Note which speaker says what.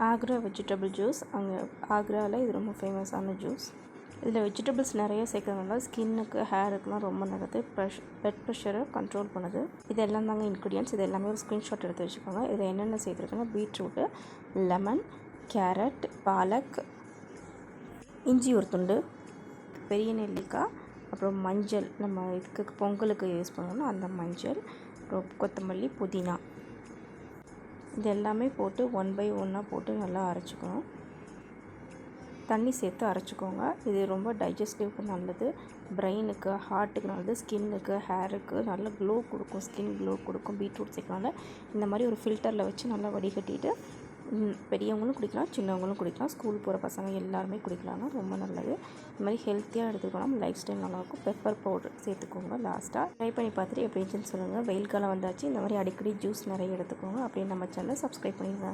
Speaker 1: Agra vegetable juice. அங்கே ஆக்ராவில் இது ரொம்ப ஃபேமஸான ஜூஸ். இதில் வெஜிடபிள்ஸ் நிறைய சேர்க்கறதுனால ஸ்கின்னுக்கு, ஹேருக்குலாம் ரொம்ப நல்லது. பிளட் ப்ரெஷரை கண்ட்ரோல் பண்ணுது. இது எல்லாம் தாங்க இன்க்ரீடியன்ட்ஸ். இது எல்லாமே ஒரு ஸ்க்ரீன்ஷாட் எடுத்து வச்சுக்கோங்க. இதில் என்னென்ன சேர்த்துருக்குன்னா பீட்ரூட்டு, லெமன், கேரட், பாலக், இஞ்சி ஒரு துண்டு, பெரிய நெல்லிக்காய், அப்புறம் மஞ்சள், நம்ம இதுக்கு பொங்கலுக்கு யூஸ் பண்ணோம்னா அந்த மஞ்சள், அப்புறம் கொத்தமல்லி, புதினா, இது எல்லாமே போட்டு 1 by 1 போட்டு நல்லா அரைச்சிக்கணும். தண்ணி சேர்த்து அரைச்சிக்கோங்க. இது ரொம்ப டைஜஸ்டிவ்க்கு நல்லது, பிரெயினுக்கு, ஹார்ட்டுக்கு நல்லது, ஸ்கின்னுக்கு, ஹேருக்கு நல்ல க்ளோ கொடுக்கும், ஸ்கின் க்ளோ கொடுக்கும். பீட்ரூட் சேர்க்கனால இந்த மாதிரி ஒரு ஃபில்டரில் வச்சு நல்லா வடிகட்டிட்டு பெரியவங்களும் குடிக்கலாம், சின்னவங்களும் குடிக்கலாம். ஸ்கூல் போகிற பசங்க எல்லாருமே குடிக்கலாம்னா ரொம்ப நல்லது. இந்த மாதிரி ஹெல்த்தியாக எடுத்துக்கலாம். லைஃப் ஸ்டைல் நல்லாயிருக்கும். பெப்பர் பவுடர் சேர்த்துக்கோங்க. லாஸ்ட்டாக ட்ரை பண்ணி பார்த்துட்டு எப்படி இருந்துச்சுன்னு சொல்லுங்கள். வெயில் காலம் வந்தாச்சு. இந்த மாதிரி அடிக்கடி ஜூஸ் நிறைய எடுத்துக்கோங்க. அப்படியே நம்ம சேனலை சப்ஸ்கிரைப் பண்ணிடுங்க.